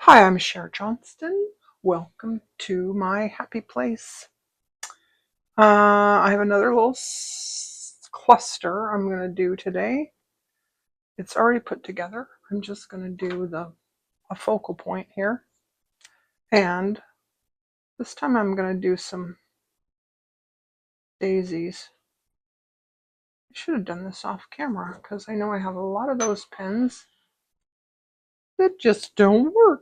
Hi, I'm Cher Johnston. Welcome to my happy place. I have another little cluster I'm going to do today. It's already put together. I'm just going to do a focal point here. And this time I'm going to do some daisies. I should have done this off camera because I know I have a lot of those pens that just don't work.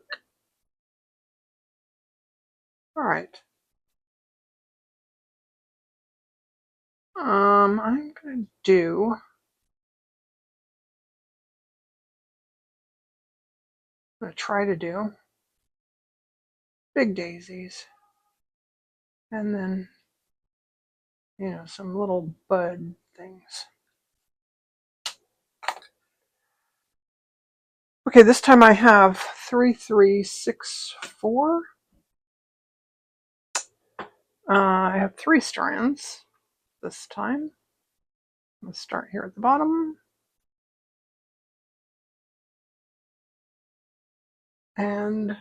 All right. I'm going to try to do big daisies. And then some little bud things. Okay, this time I have 3364. I have 3 strands this time. Let's start here at the bottom. And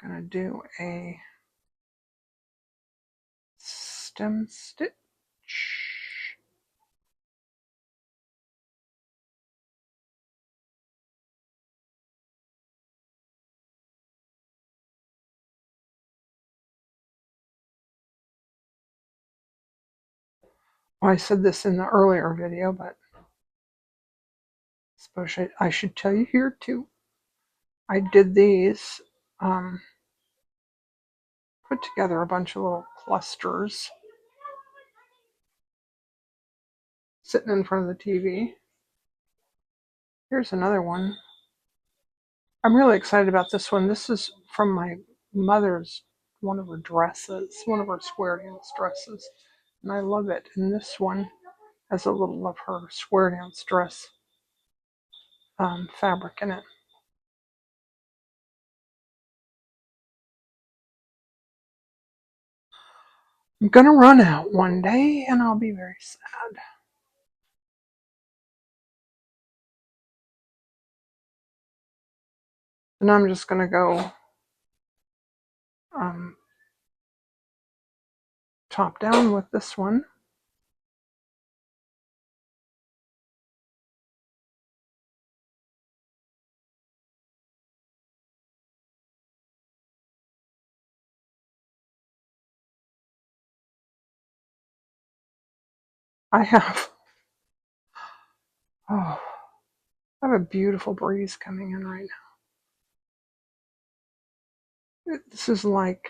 I'm going to do a stem stitch. Well, I said this in the earlier video, but I suppose I should tell you here too. I did these, put together a bunch of little clusters sitting in front of the TV. Here's another one. I'm really excited about this one. This is from my mother's, one of her dresses, one of her square dance dresses. And I love it. And this one has a little of her square dance dress fabric in it. I'm going to run out one day and I'll be very sad. And I'm just going to go top down with this one. I have, oh, I have a beautiful breeze coming in right now. This is like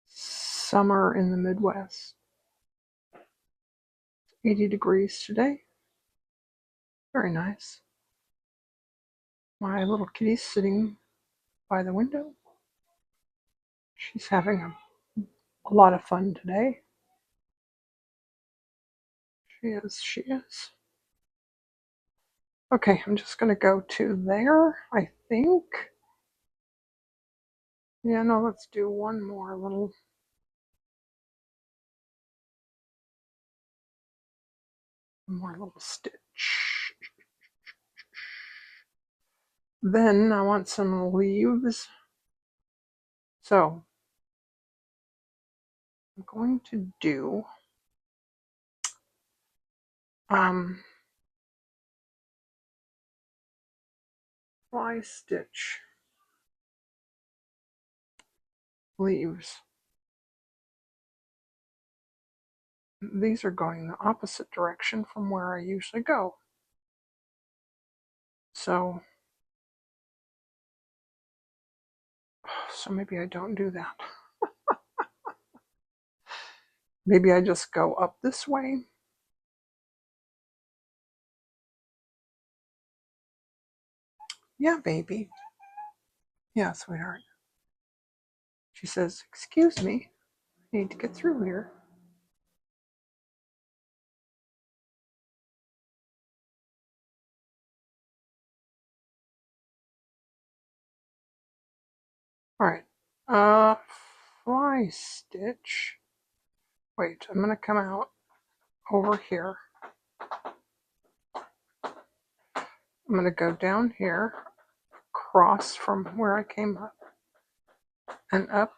summer in the Midwest. 80 degrees today. Very nice. My little kitty's sitting by the window. She's having a lot of fun today. She is, she is. Okay, I'm just going to go to there, I think. Yeah, no, let's do one more little stitch. Then I want some leaves. So I'm going to do fly stitch leaves. These are going the opposite direction from where I usually go. So maybe I don't do that. Maybe I just go up this way. Yeah, baby. Yeah, sweetheart. She says, excuse me, I need to get through here. All right. Fly stitch. Wait, I'm going to come out over here. I'm going to go down here, across from where I came up, and up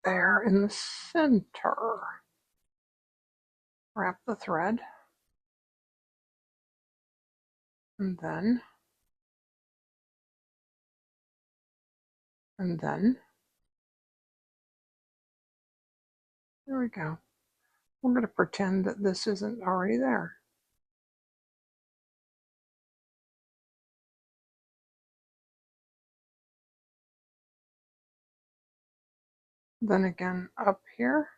there in the center. Wrap the thread, and then there we go. We're going to pretend that this isn't already there. Then again up here,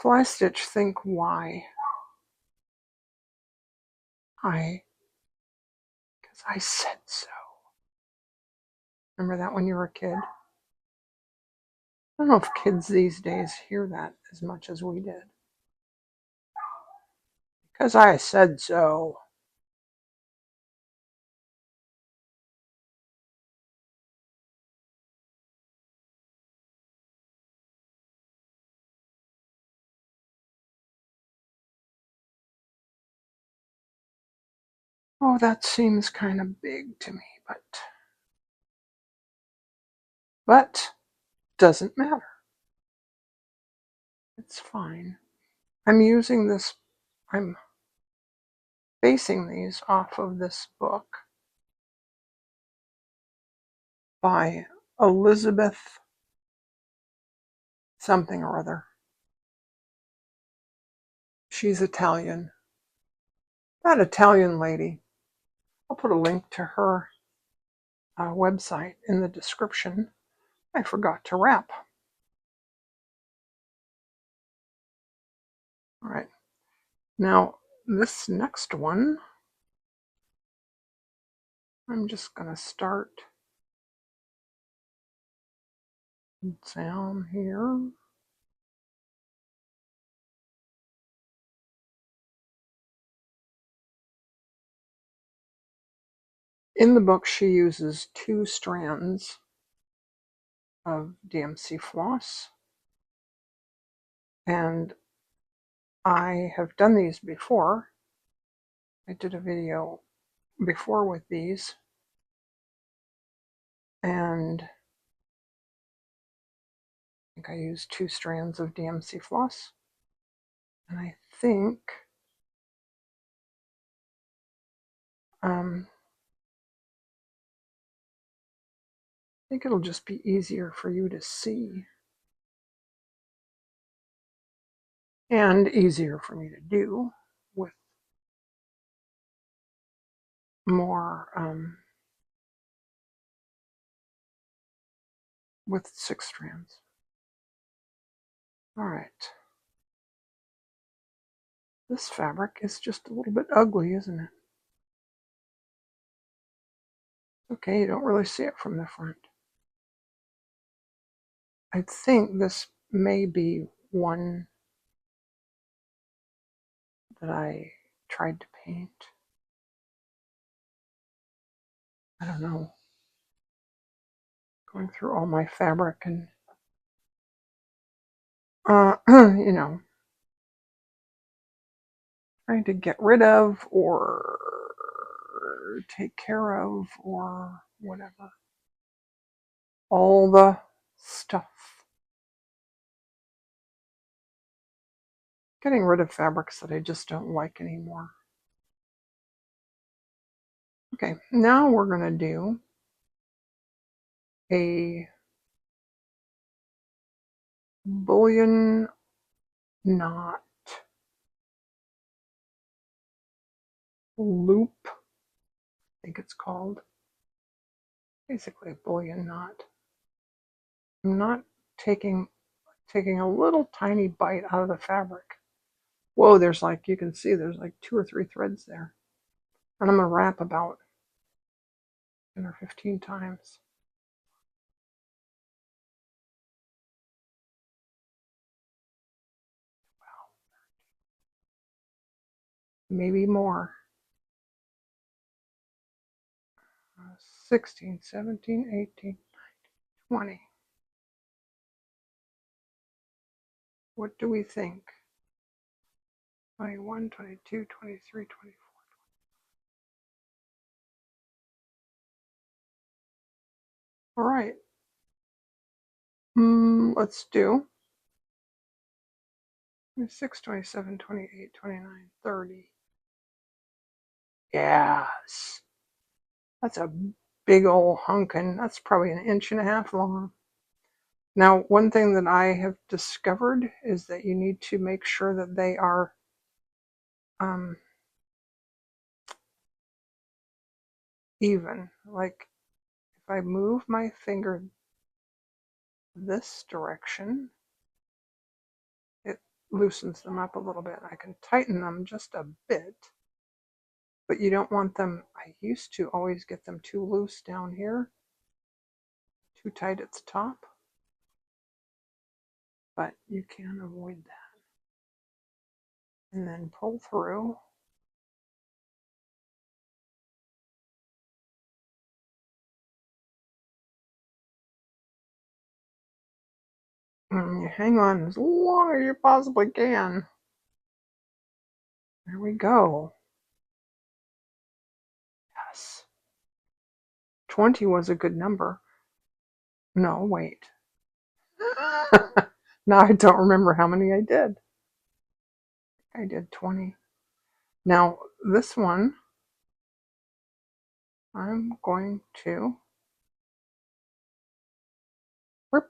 fly stitch, think why. Because I said so. Remember that when you were a kid? I don't know if kids these days hear that as much as we did. Because I said so. Oh, that seems kind of big to me, but doesn't matter. It's fine. I'm basing these off of this book by Elizabeth something or other. She's Italian. That Italian lady. I'll put a link to her website in the description. I forgot to wrap. All right. Now, this next one, I'm just going to start down here. In the book, she uses 2 strands of DMC floss, and I have done these before. I did a video before with these, and I think I used 2 strands of DMC floss, and I think it'll just be easier for you to see and easier for me to do with more with 6 strands. All right. This fabric is just a little bit ugly, isn't it? Okay, you don't really see it from the front. I think this may be one that I tried to paint. I don't know. Going through all my fabric and, you know, trying to get rid of or take care of or whatever. All the stuff. Getting rid of fabrics that I just don't like anymore. Okay, now we're going to do a bullion knot loop, I think it's called. Basically a bullion knot. I'm not taking a little tiny bite out of the fabric. Whoa, there's like, you can see there's like 2 or 3 threads there. And I'm going to wrap about 10 or 15 times. Maybe more. 16, 17, 18, 19, 20. What do we think? 21, 22, 23, 24. All right. Let's do 26, 27, 28, 29, 30. Yes. That's a big old hunkin'. That's probably an inch and a half long. Now, one thing that I have discovered is that you need to make sure that they are even. Like, if I move my finger this direction, it loosens them up a little bit. I can tighten them just a bit, but you don't want them. I used to always get them too loose down here, too tight at the top, but you can avoid that. And then pull through. And you hang on as long as you possibly can. There we go. Yes. 20 was a good number. No, wait. Now I don't remember how many I did. I did 20. Now, this one, I'm going to I'm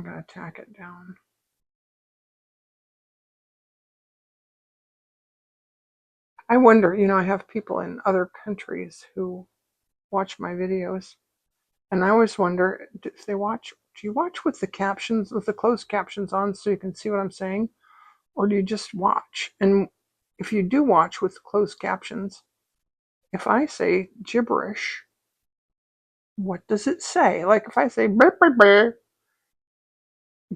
going to tack it down. I wonder, I have people in other countries who watch my videos, and I always wonder if they watch, do you watch with the captions, with the closed captions on so you can see what I'm saying? Or do you just watch? And if you do watch with closed captions, if I say gibberish, what does it say? Like if I say burr, burr, burr,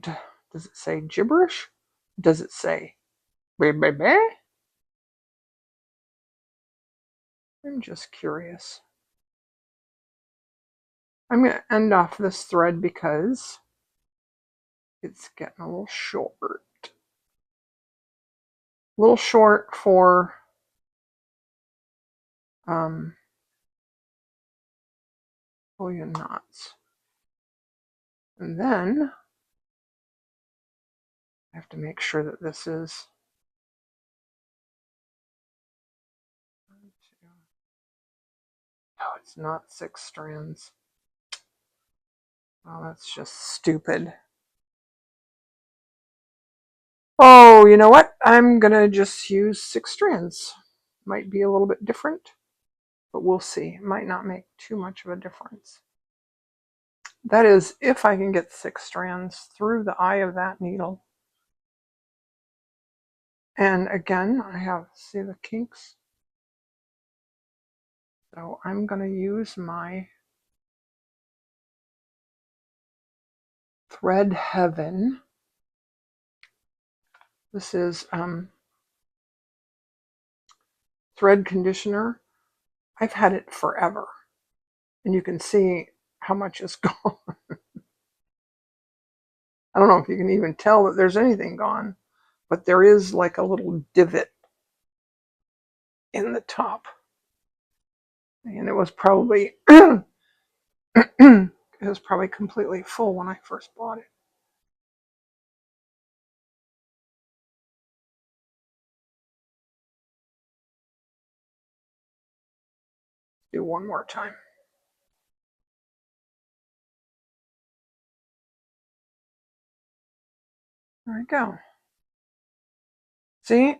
does it say gibberish? Does it say burr, burr, burr? I'm just curious. I'm going to end off this thread because it's getting a little short. A little short for bullion knots. And then I have to make sure that this is no, it's not 6 strands. Oh, that's just stupid. Oh, you know what? I'm gonna just use 6 strands. Might be a little bit different, but we'll see. It might not make too much of a difference. That is, if I can get 6 strands through the eye of that needle. And again, I have, see the kinks? So I'm going to use my Thread Heaven. This is thread conditioner. I've had it forever. And you can see how much is gone. I don't know if you can even tell that there's anything gone, but there is like a little divot in the top. And it was probably it was probably completely full when I first bought it. Do one more time. There we go. See?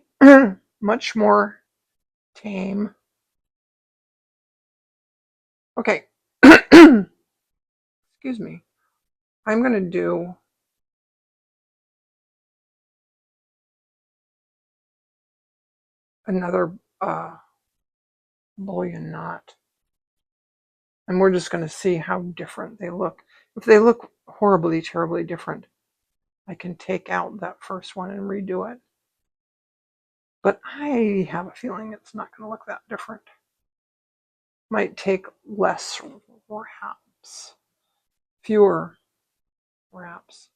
Much more tame. Okay. Excuse me. I'm going to do another bullion knot. And we're just going to see how different they look. If they look horribly, terribly different, I can take out that first one and redo it. But I have a feeling it's not going to look that different. Might take less wraps, fewer wraps.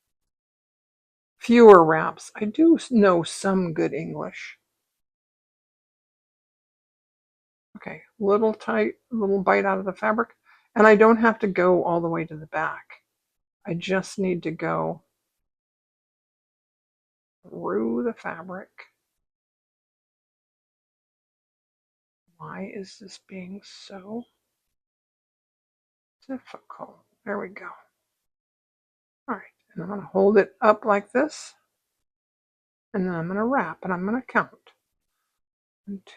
fewer wraps. I do know some good English. Okay, little tight, little bite out of the fabric. And I don't have to go all the way to the back. I just need to go through the fabric. Why is this being so difficult? There we go. All right, and I'm going to hold it up like this, and then I'm going to wrap, and I'm going to count. 1, 2.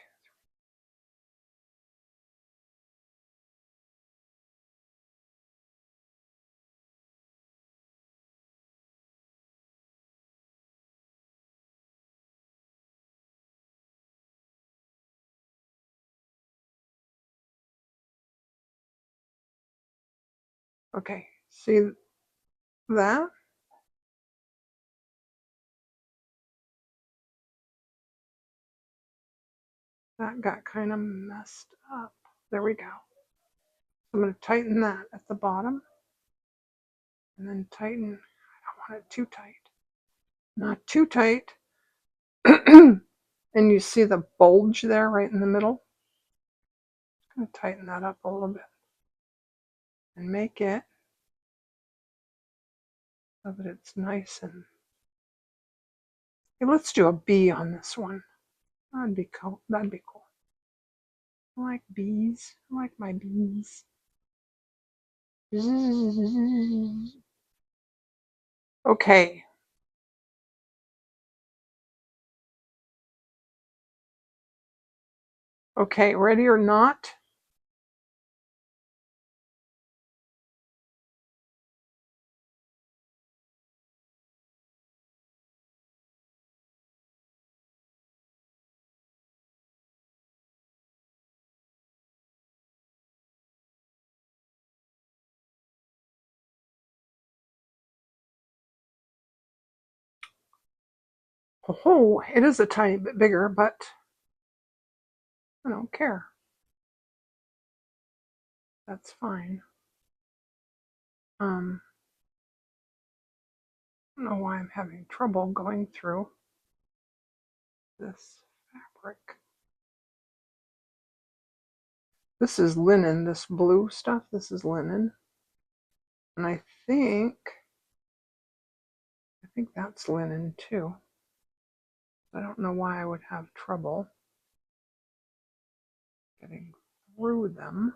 Okay, see that? That got kind of messed up. There we go. I'm going to tighten that at the bottom, and then tighten. I don't want it too tight. Not too tight. And you see the bulge there right in the middle? I'm going to tighten that up a little bit and make it so that it's nice and... Hey, let's do a bee on this one. That'd be cool. That'd be cool. I like bees. I like my bees. Okay. Okay, ready or not? Oh, it is a tiny bit bigger, but I don't care. That's fine. I don't know why I'm having trouble going through this fabric. This is linen, this blue stuff. This is linen. And I think that's linen too. I don't know why I would have trouble getting through them.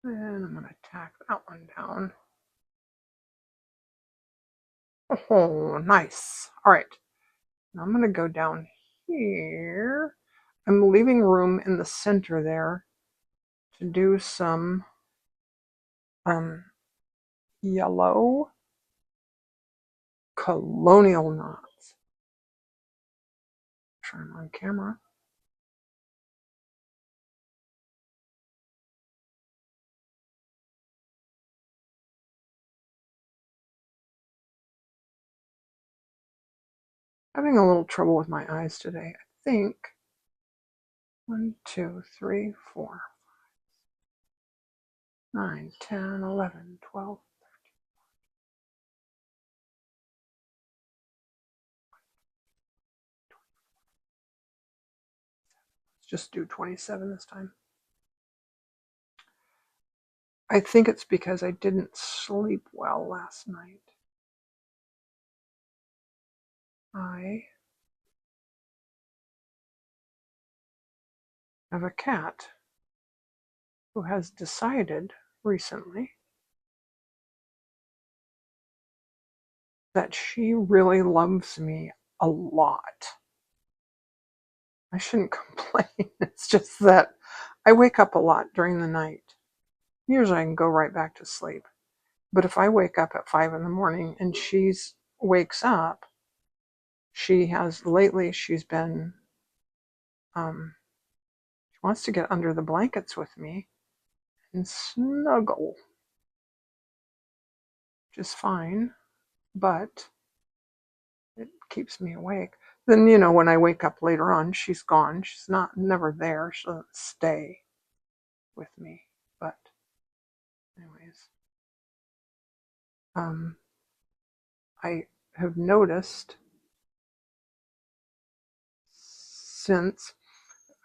And I'm going to tack that one down. Oh, nice. All right. Now I'm going to go down here. I'm leaving room in the center there to do some yellow colonial knots. Try them on camera. Having a little trouble with my eyes today. I think 1, 2, 3, 4, 9, 10, 11, 12. Let's just do 27 this time. I think it's because I didn't sleep well last night. I have a cat who has decided recently that she really loves me a lot. I shouldn't complain. It's just that I wake up a lot during the night. Usually I can go right back to sleep. But if I wake up at 5 in the morning and she wakes up, lately she's been, she wants to get under the blankets with me and snuggle, which is fine, but it keeps me awake. Then, when I wake up later on, she's gone. She's never there. She doesn't stay with me. But Anyways, I have noticed since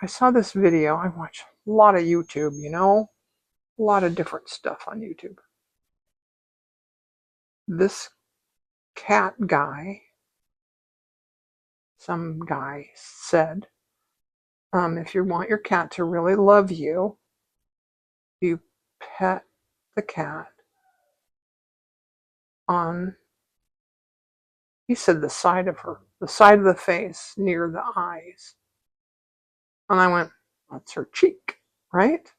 I saw this video, I watch a lot of YouTube, you know, a lot of different stuff on YouTube. This cat guy, some guy said, if you want your cat to really love you, you pet the cat on, he said, the side of her, the side of the face near the eyes. And I went, that's her cheek, right?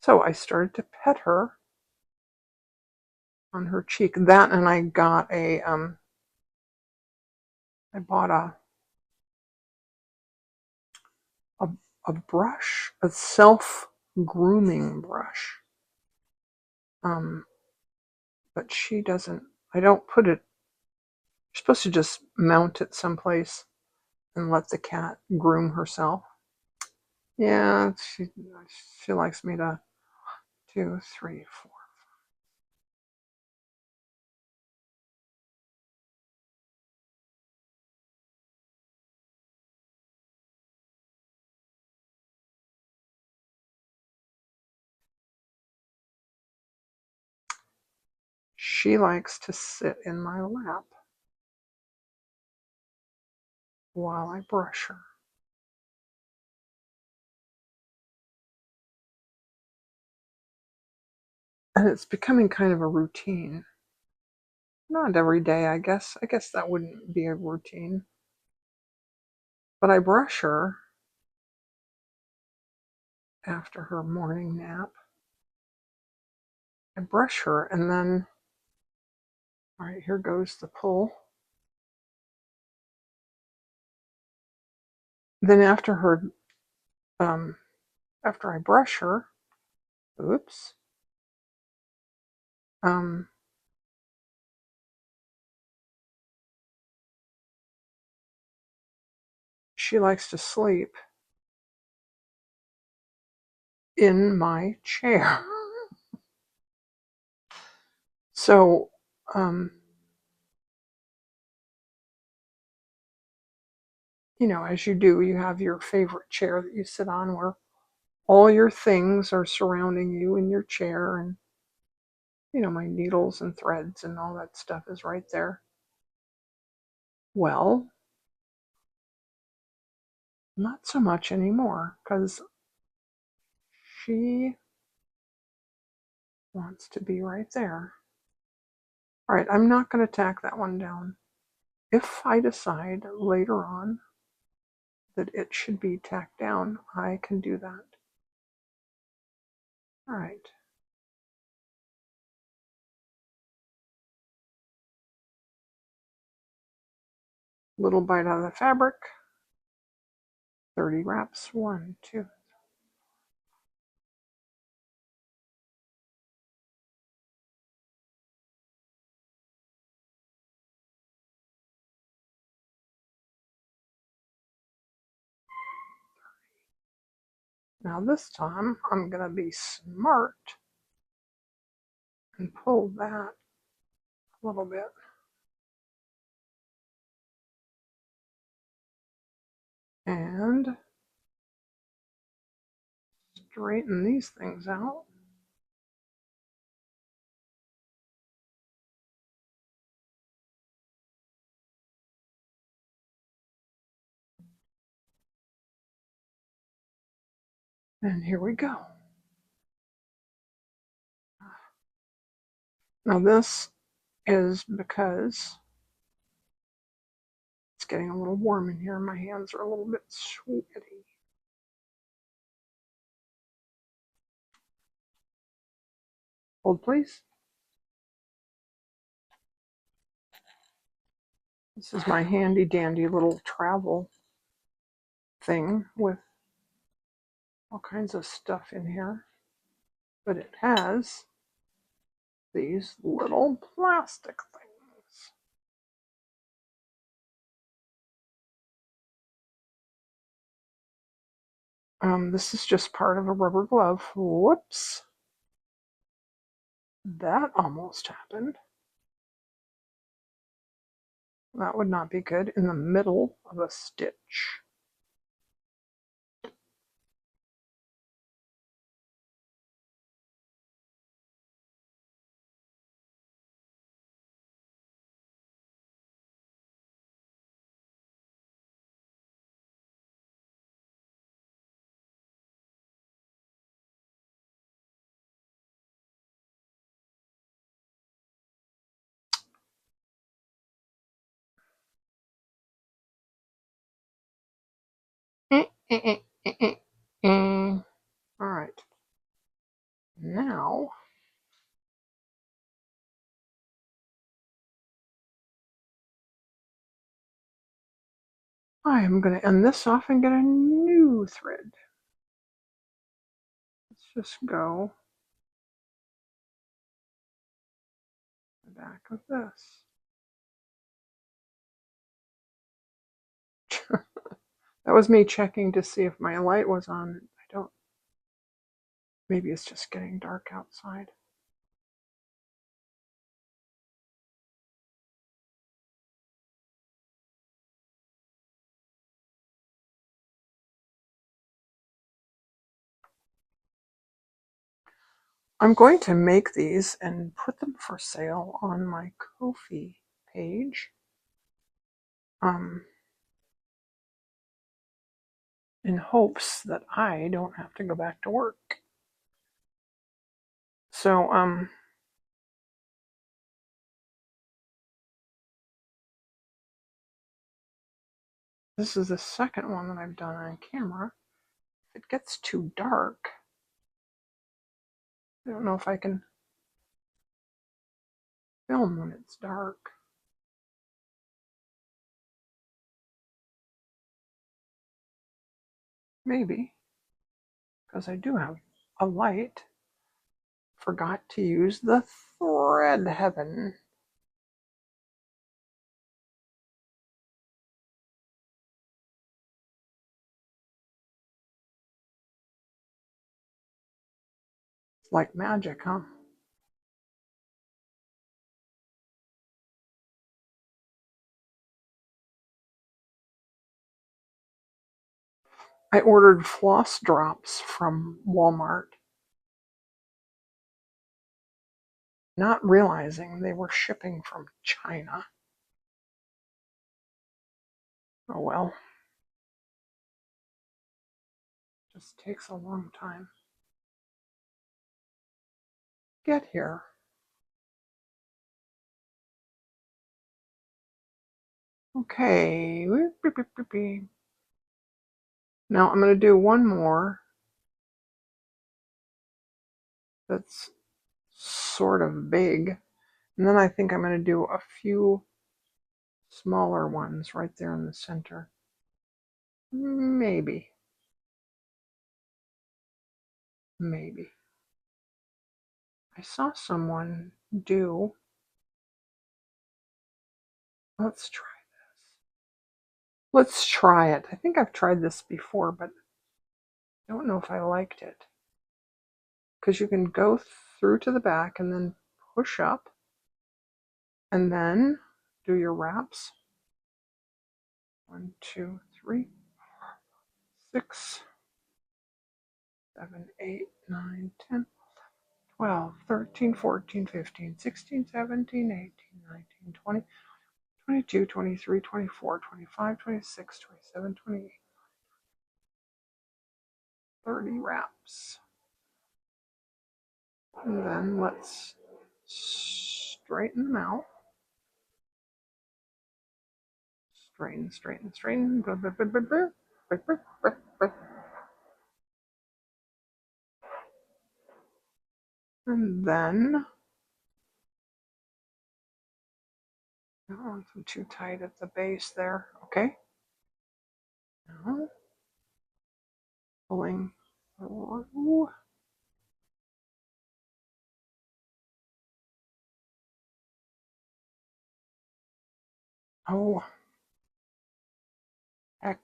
So I started to pet her on her cheek. That, and I got I bought a, a brush, a self-grooming brush. But she doesn't, I don't put it, you're supposed to just mount it someplace and let the cat groom herself. Yeah, she likes me to 2, 3, 4. She likes to sit in my lap while I brush her. And it's becoming kind of a routine. Not every day, I guess. I guess that wouldn't be a routine. But I brush her after her morning nap. I brush her and then, all right, here goes the pull. Then after I brush her, oops, she likes to sleep in my chair. So, you know, as you do, you have your favorite chair that you sit on where all your things are surrounding you in your chair, and, you know, my needles and threads and all that stuff is right there. Well, not so much anymore, because she wants to be right there. All right, I'm not going to tack that one down. If I decide later on that it should be tacked down, I can do that. All right. Little bite out of the fabric. 30 wraps. 1, 2. Now this time I'm going to be smart and pull that a little bit. And straighten these things out. And here we go. Now this is because it's getting a little warm in here. My hands are a little bit sweaty. Hold, please. This is my handy dandy little travel thing with all kinds of stuff in here. But it has these little plastic things. This is just part of a rubber glove. Whoops. That almost happened. That would not be good in the middle of a stitch. All right. Now I am going to end this off and get a new thread. Let's just go the back of this. That was me checking to see if my light was on. I don't, maybe it's just getting dark outside. I'm going to make these and put them for sale on my Ko-fi page. In hopes that I don't have to go back to work. So, this is the second one that I've done on camera. If it gets too dark, I don't know if I can film when it's dark. Maybe, because I do have a light. Forgot to use the thread heaven. It's like magic, huh? I ordered floss drops from Walmart, not realizing they were shipping from China. Oh well. Just takes a long time. Get here. Okay. Now I'm going to do one more that's sort of big. And then I think I'm going to do a few smaller ones right there in the center. Maybe. Maybe. I saw someone do. Let's try this. Let's try it. I think I've tried this before, but I don't know if I liked it. Because you can go through to the back and then push up and then do your wraps. 1, 2, 3, 6, 7, 8, 9, 10, 12, 13, 14, 15, 16, 17, 18, 19, 20, 22, 23, 24, 25, 26, 27, 28, 30 wraps. And then let's straighten them out. Straighten, straighten, straighten. And then, I don't want them too tight at the base there. Okay. Now, pulling through. Oh, heck.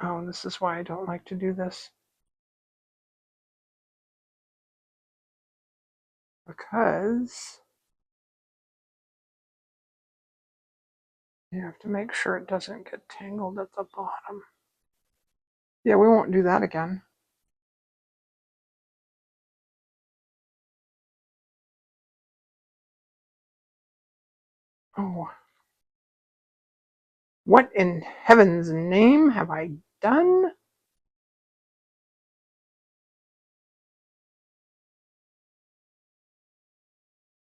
Oh, this is why I don't like to do this. Because you have to make sure it doesn't get tangled at the bottom. Yeah, we won't do that again. Oh, what in heaven's name have I done?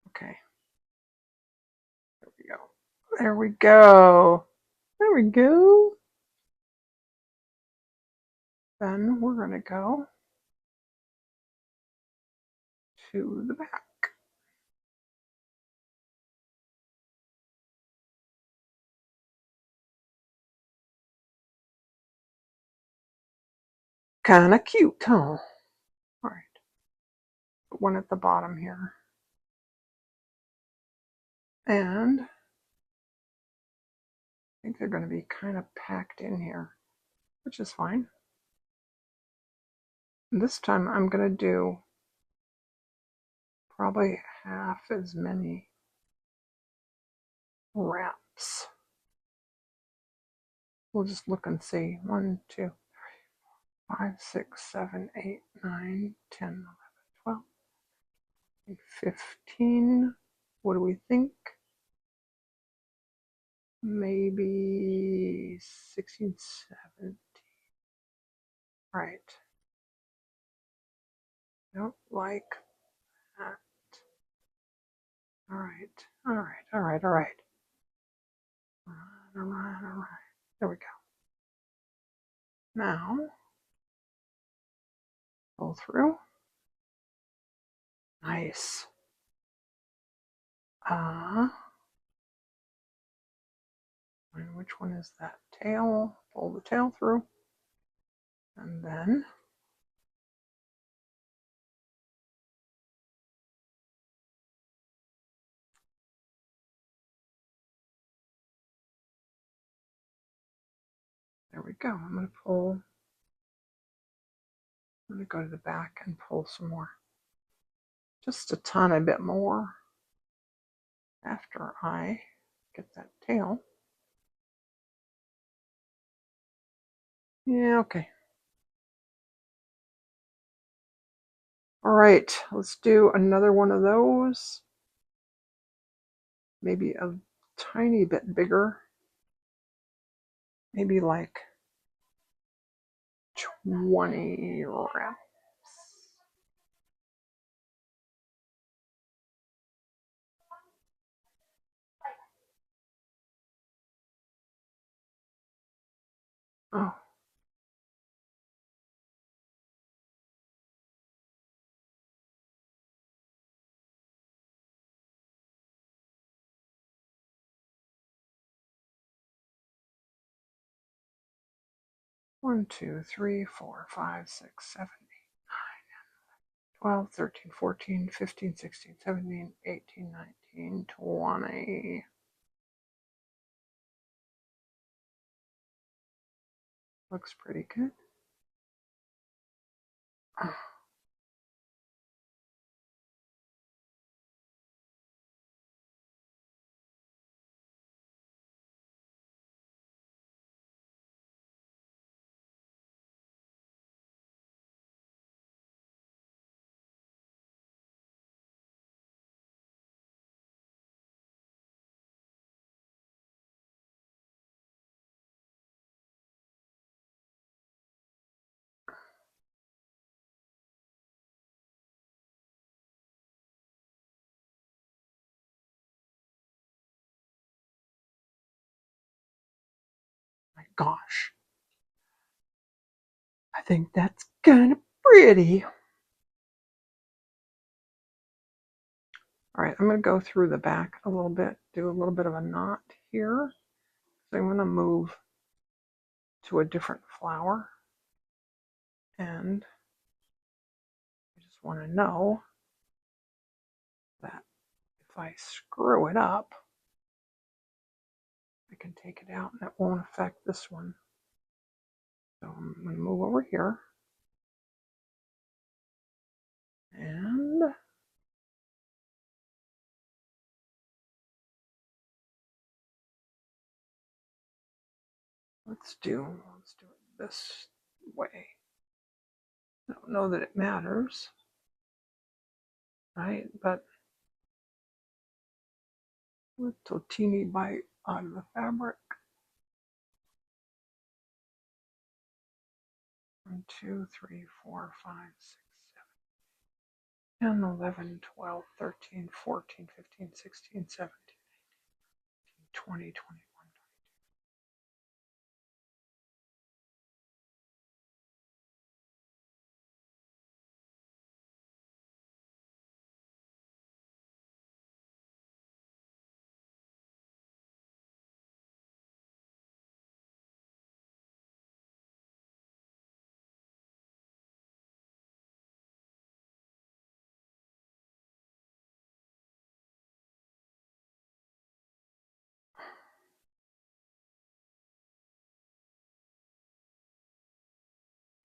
Okay, there we go. There we go. There we go. Then we're going to go to the back. Kind of cute, huh? All right. Put one at the bottom here. And I think they're going to be kind of packed in here, which is fine. This time I'm going to do probably half as many wraps. We'll just look and see. 1, 2, 5, 6, 7, 8, 9, 10, 11, 12, 15. What do we think? Maybe 16, 17. Right. Don't like that. All right. All right. All right. All right. All right. All right. All right. There we go. Now, pull through. Nice. And which one is that tail? Pull the tail through. And then there we go. I'm going to go to the back and pull some more. Just a tiny bit more after I get that tail. Yeah, okay. All right, let's do another one of those. Maybe a tiny bit bigger. Maybe like 20 wraps. Oh. One, 2, 3, 4, 5, 6, 7, 8, 9, 10, 12, 13, 14, 15, 16, 17, 18, 19, 20. Looks pretty good. Oh. My gosh. I think that's kind of pretty. All right, I'm going to go through the back a little bit, do a little bit of a knot here. So I'm going to move to a different flower. And I just want to know that if I screw it up, I can take it out and it won't affect this one. So I'm going to move over here. And let's do it this way. I don't know that it matters, right? But little teeny bite out of the fabric. 1, 2, 3, 4, 5, 6, 7, 10, 11, 12, 13, 14, 15, 16, 17, 18, 20, 21.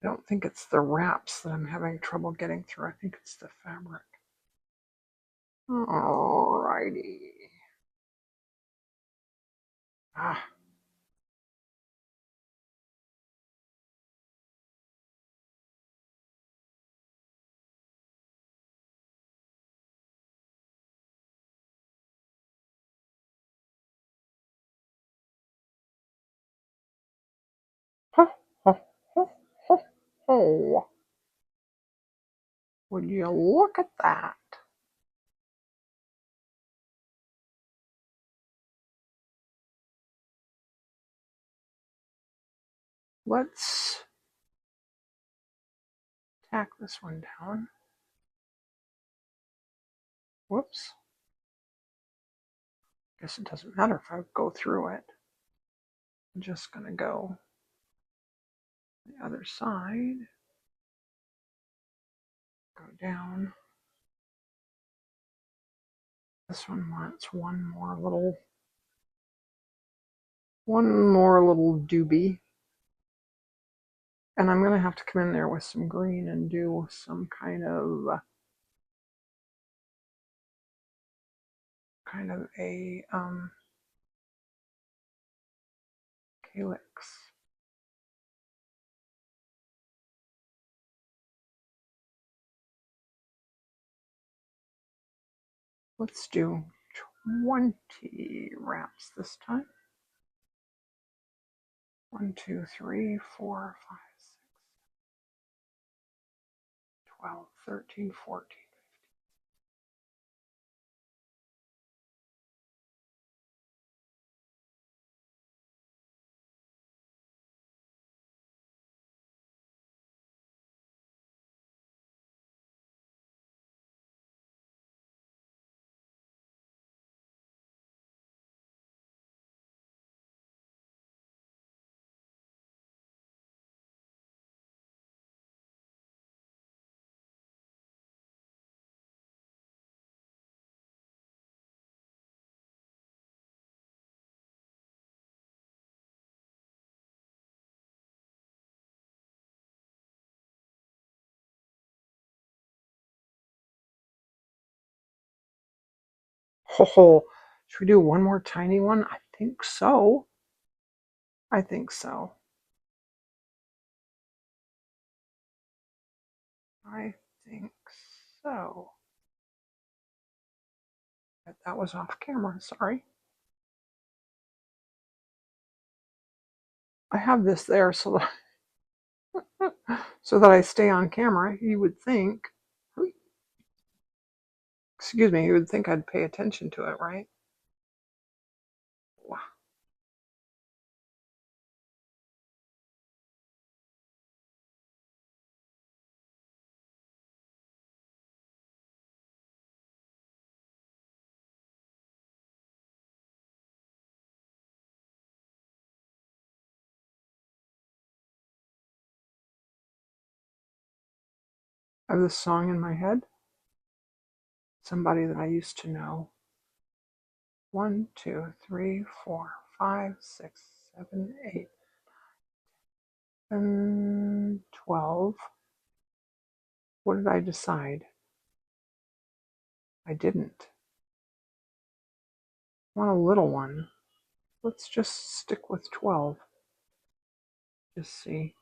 I don't think it's the wraps that I'm having trouble getting through. I think it's the fabric. Alrighty. Ah. Ho, ho, ho, ho, ho. Would you look at that? Let's tack this one down. Whoops. Guess it doesn't matter if I go through it. I'm just going to go the other side. Go down. This one wants one more little doobie. And I'm going to have to come in there with some green and do some kind of a calyx. Let's do 20 wraps this time. 1, 2, 3, 4, 5, 6, 12, 13, 14. Oh, should we do one more tiny one? I think so. I think so. I think so. But that was off camera, sorry. I have this there so that so that I stay on camera. You would think, excuse me, you would think I'd pay attention to it, right? Wow. I have this song in my head. Somebody that I used to know. 1, 2, 3, 4, 5, 6, 7, 8. and 12. What did I decide? I didn't. I want a little one. Let's just stick with 12. Just see.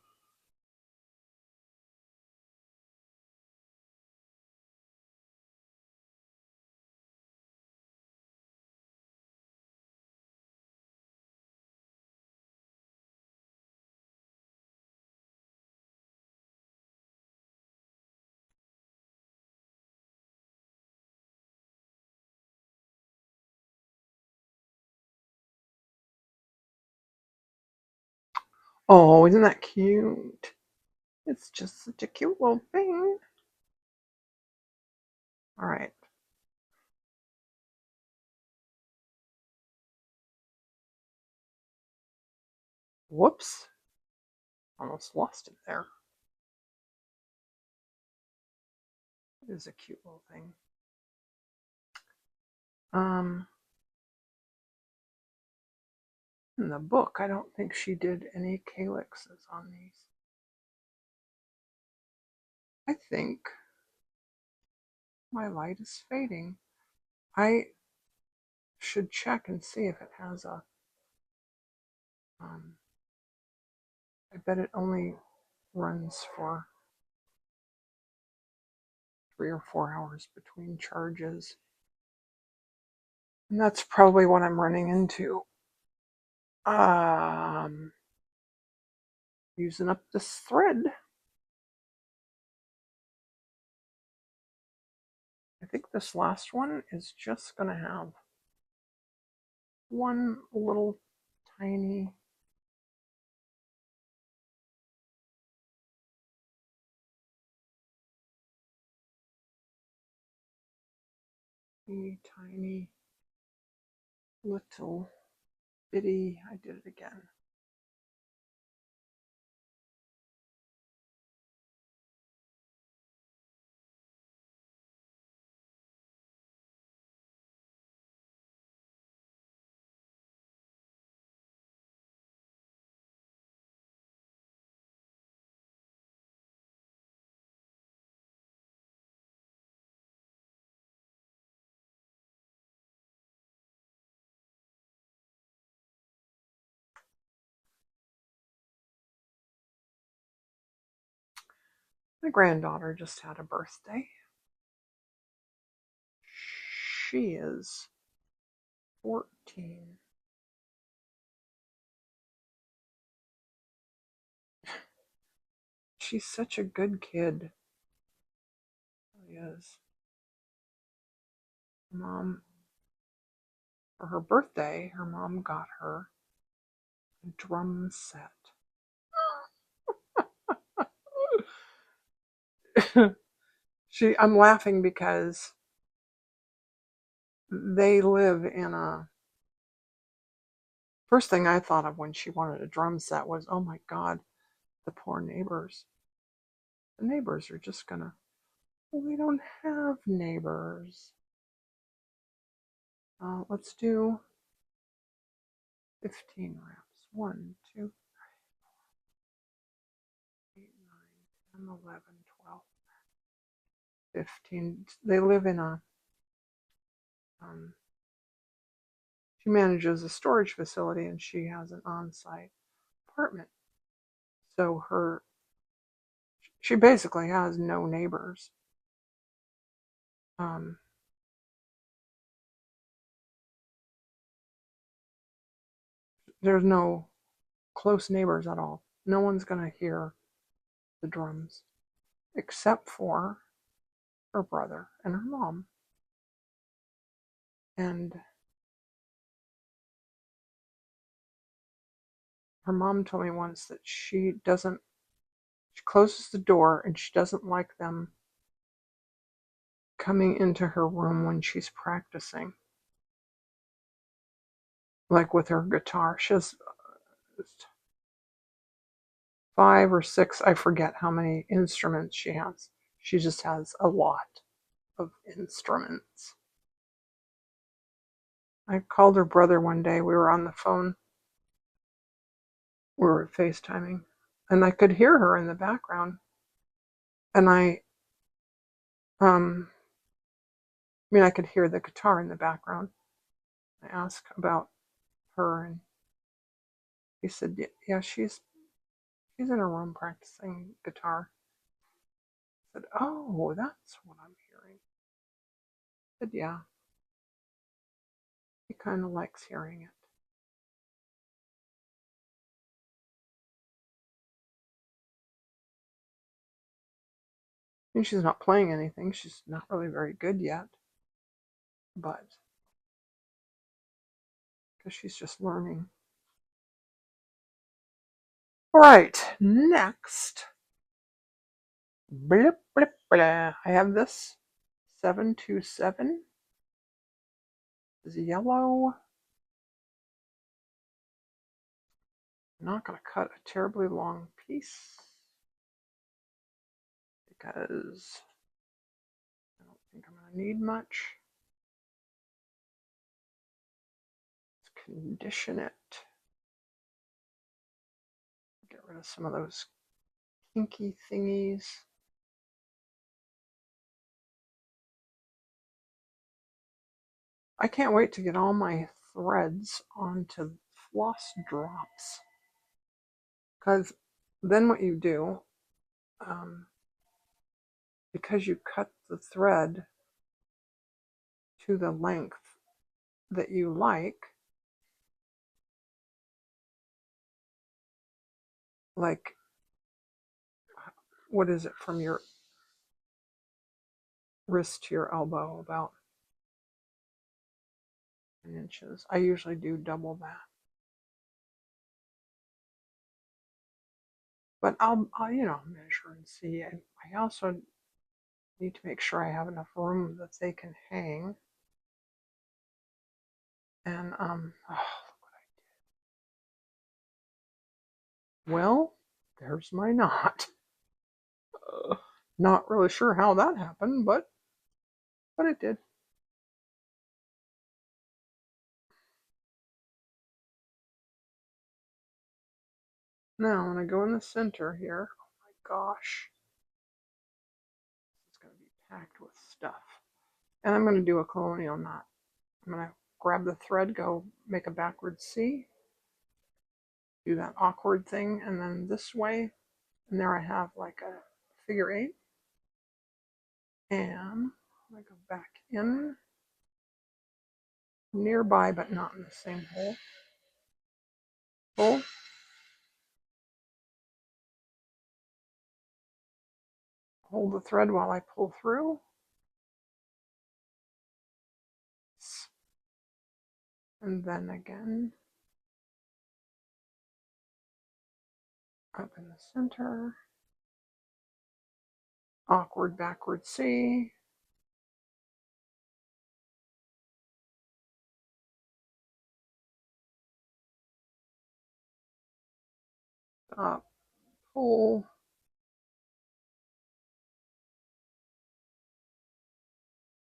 Oh, isn't that cute? It's just such a cute little thing. All right. Whoops. Almost lost it there. It is a cute little thing. In the book, I don't think she did any calyxes on these. I think my light is fading. I should check and see if it has a, I bet it only runs for 3 or 4 hours between charges. And that's probably what I'm running into. Using up this thread. I think this last one is just going to have one little tiny little bitty, I did it again. My granddaughter just had a birthday. She is 14. She's such a good kid. She is. Mom, for her birthday, her mom got her a drum set. I'm laughing because they live in a, first thing I thought of when she wanted a drum set was, oh my God, the poor neighbors. The neighbors are just gonna, well, we don't have neighbors. Let's do 15 wraps. 1, 2, 3, 8, 9, 10, 11, 12, 15. They live in a, she manages a storage facility and she has an on-site apartment. So she basically has no neighbors. There's no close neighbors at all. No one's going to hear the drums except for her brother and her mom. And her mom told me once that she closes the door and she doesn't like them coming into her room when she's practicing. Like with her guitar. She has 5 or 6, I forget how many instruments she has. She just has a lot of instruments. I called her brother one day. We were on the phone. We were FaceTiming. and I could hear her in the background. And um, I could hear the guitar in the background. I asked about her, and he said, "Yeah, she's in her room practicing guitar." I said, "Oh, that's what I'm hearing." I said, "Yeah, he kind of likes hearing it." And she's not playing anything. She's not really very good yet, but because she's just learning. All right, next. Blip, blip, blah. I have this 727. It's yellow. I'm not going to cut a terribly long piece because I don't think I'm going to need much. Let's condition it. Get rid of some of those kinky thingies. I can't wait to get all my threads onto floss drops, because then what you do, because you cut the thread to the length that you like, what is it, from your wrist to your elbow, about 10 inches. I usually do double that. But I'll measure and see. I also need to make sure I have enough room that they can hang. And well, there's my knot. Not really sure how that happened, but it did. Now, when I go in the center here, oh my gosh, it's going to be packed with stuff. And I'm going to do a colonial knot. I'm going to grab the thread, go make a backward C, do that awkward thing, and then this way, and there I have like a figure 8. And I go back in, nearby but not in the same hole. Pull. Hold the thread while I pull through. And then again, up in the center, awkward backward C, up, pull,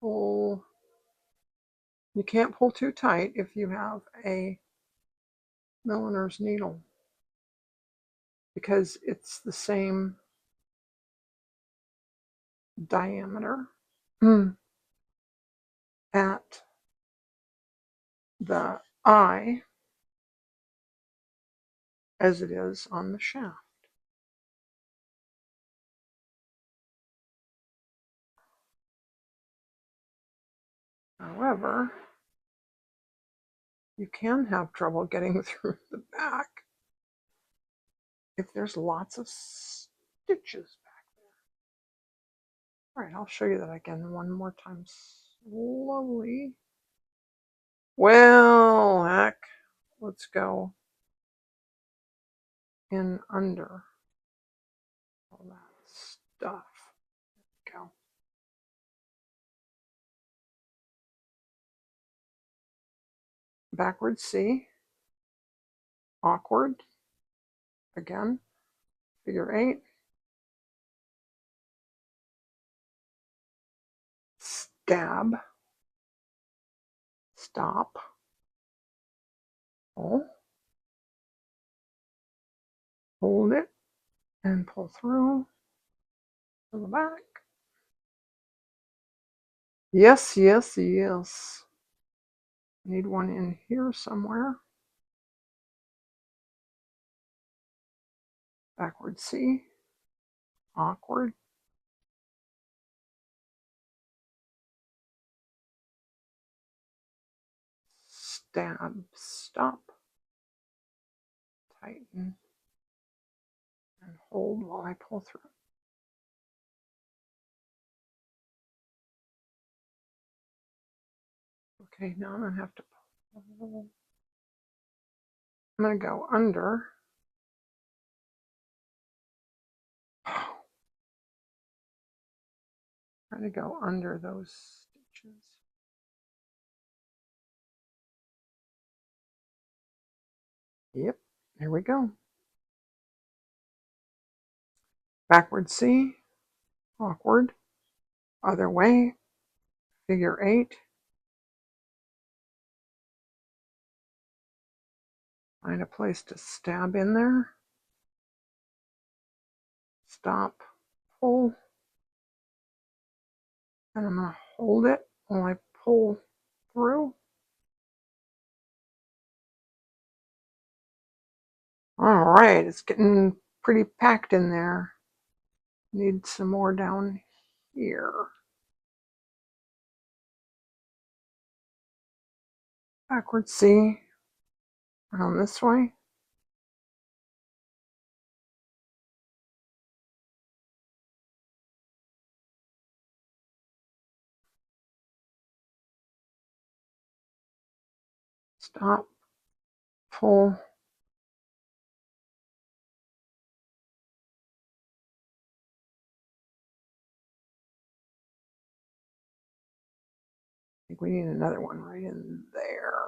pull. You can't pull too tight if you have a milliner's needle, because it's the same diameter at the eye as it is on the shaft. However, you can have trouble getting through the back if there's lots of stitches back there. All right, I'll show you that again one more time slowly. Well, heck, let's go in under all that stuff. Go. Backward C, awkward, again, figure 8, stab, stop, pull, hold it, and pull through to the back. Yes, yes, yes. Need one in here somewhere. Backward C. Awkward. Stab, stop, tighten, and hold while I pull through. Okay, now I'm going to have to pull. I'm going to go under. Try to go under those stitches. Yep, there we go. Backward C, awkward, other way, figure 8. Find a place to stab in there. Stop, pull, and I'm going to hold it while I pull through. All right, it's getting pretty packed in there. Need some more down here. Backward C, around this way. Stop, pull, I think we need another one right in there.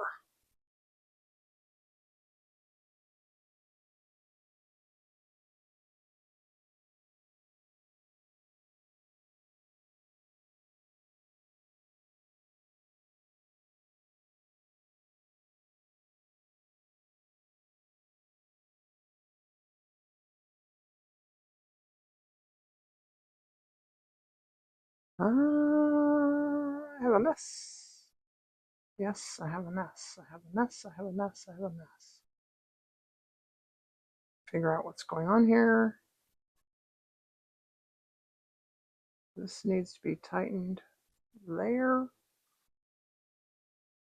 I have a mess. Yes, I have a mess. I have a mess. I have a mess. I have a mess. Figure out what's going on here. This needs to be tightened there.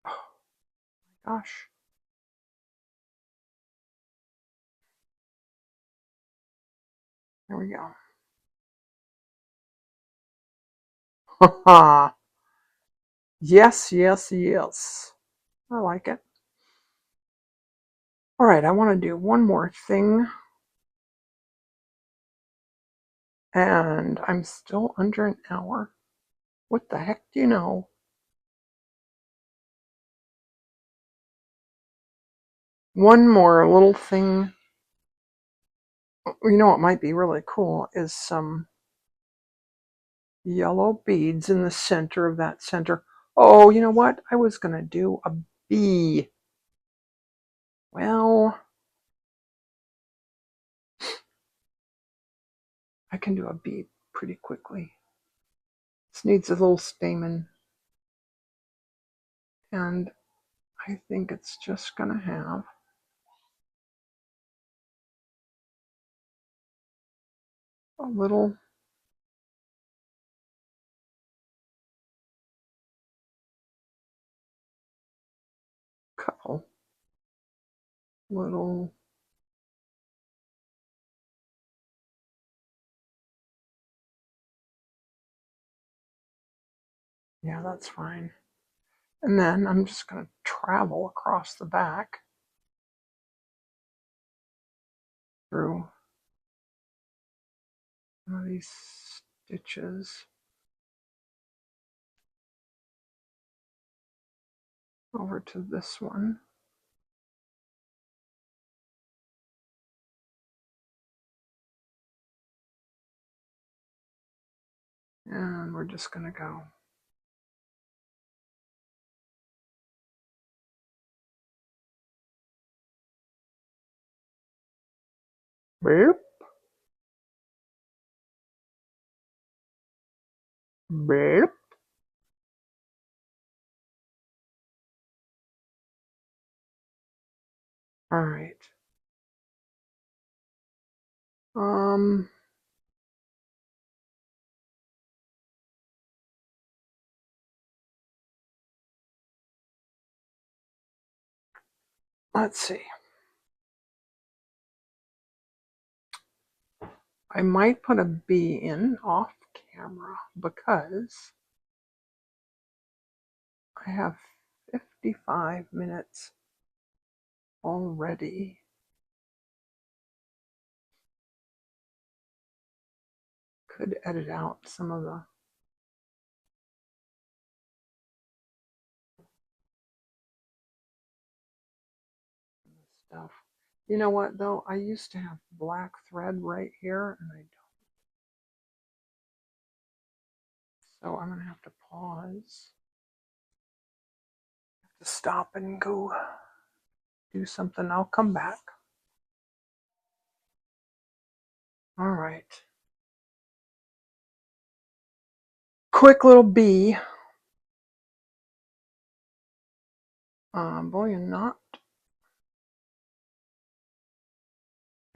Oh my gosh. There we go. Haha. Yes, yes, yes. I like it. All right, I want to do one more thing. And I'm still under an hour. What the heck do you know? One more little thing. You know what might be really cool is some yellow beads in the center of that center. Oh, you know what? I was going to do a bee. Well, I can do a bee pretty quickly. This needs a little stamen. And I think it's just going to have a little couple little yeah, that's fine. And then I'm just going to travel across the back through one of these stitches over to this one. And we're just going to go boop, All right. Um, let's see. I might put a bee in off camera because I have 55 minutes already. Could edit out some of the stuff. You know what though? I used to have black thread right here and I don't. So I'm gonna have to pause. To stop and go do something. I'll come back. All right. Quick little bee. Bullion knot.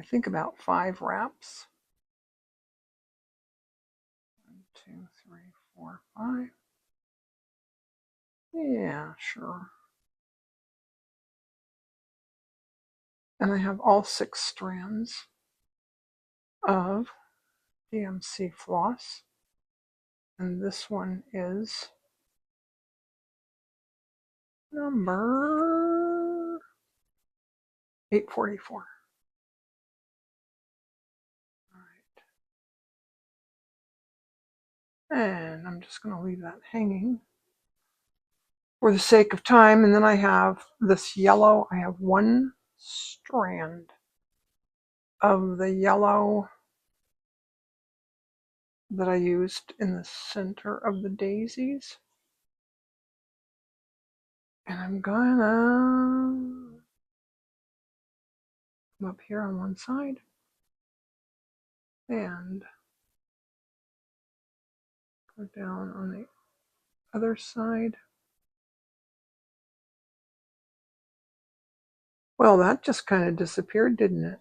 I think about 5 wraps. 1, 2, 3, 4, 5. Yeah, sure. And I have all 6 strands of DMC floss. And this one is number 844. All right. And I'm just going to leave that hanging for the sake of time. And then I have this yellow. I have 1 strand of the yellow that I used in the center of the daisies. And I'm gonna come up here on one side and go down on the other side. Well, that just kind of disappeared, didn't it?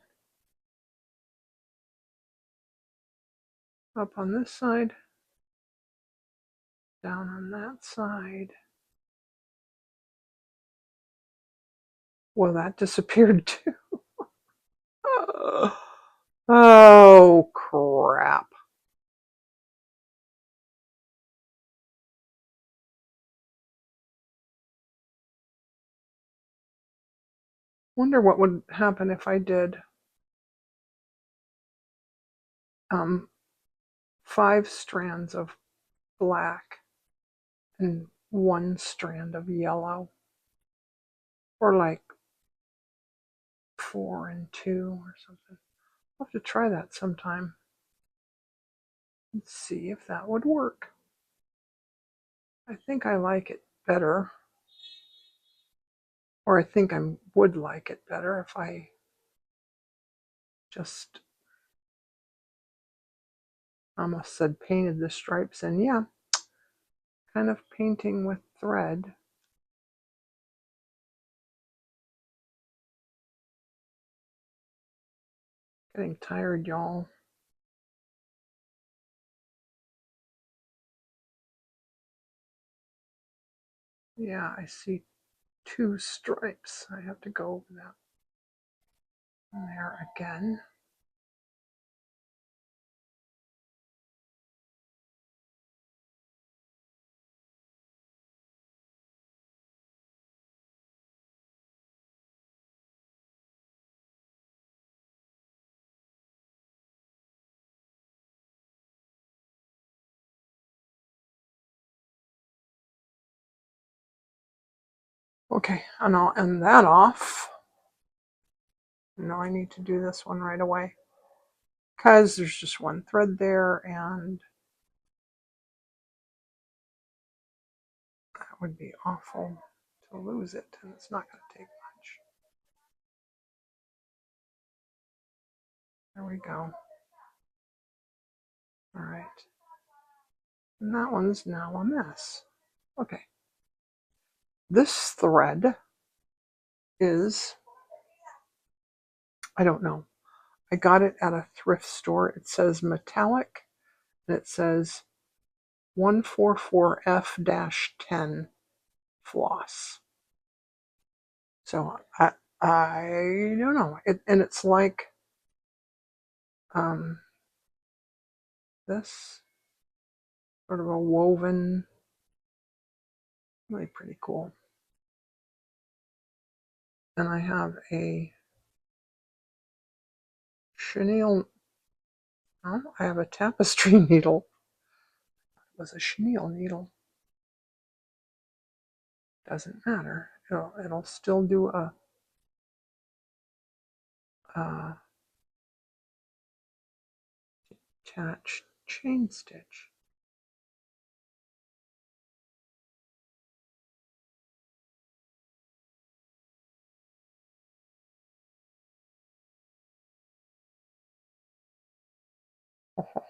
Up on this side, down on that side. Well, that disappeared too. Oh, crap. Wonder what would happen if I did 5 strands of black and 1 strand of yellow, or like 4 and 2 or something. I'll have to try that sometime. Let's see if that would work. I think I like it better, or I think I would like it better if I just almost said painted the stripes, and yeah, kind of painting with thread. Getting tired, y'all. Yeah, I see 2 stripes. I have to go over that there again. Okay, and I'll end that off. No, I need to do this one right away because there's just 1 thread there, and that would be awful to lose it, and it's not going to take much. There we go. All right. And that one's now a mess. Okay. This thread is I don't know. I got it at a thrift store. It says metallic, and it says 144F-10 floss. So I don't know. And it's like this sort of a woven, really pretty cool. And I have a chenille. Oh, I have a tapestry needle. It was a chenille needle. Doesn't matter. It'll still do a attached chain stitch.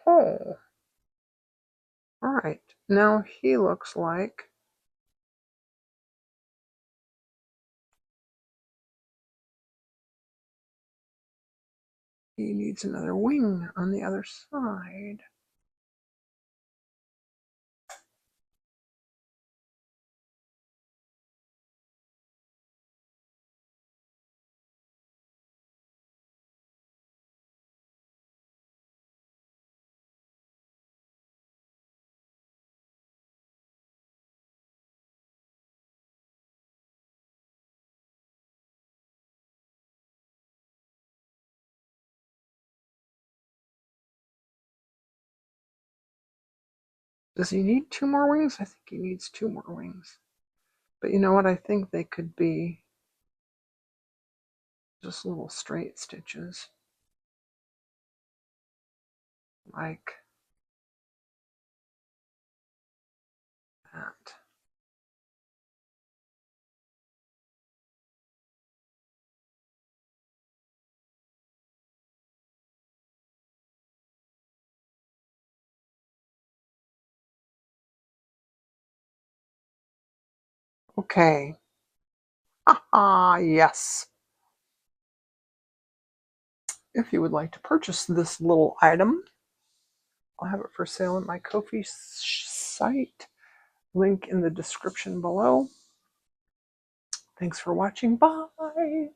Oh, all right. Now he looks like he needs another wing on the other side. Does he need 2 more wings? I think he needs 2 more wings. But you know what? I think they could be just little straight stitches. Like that. Okay. Ah, yes. If you would like to purchase this little item, I'll have it for sale at my Ko-fi site. Link in the description below. Thanks for watching. Bye.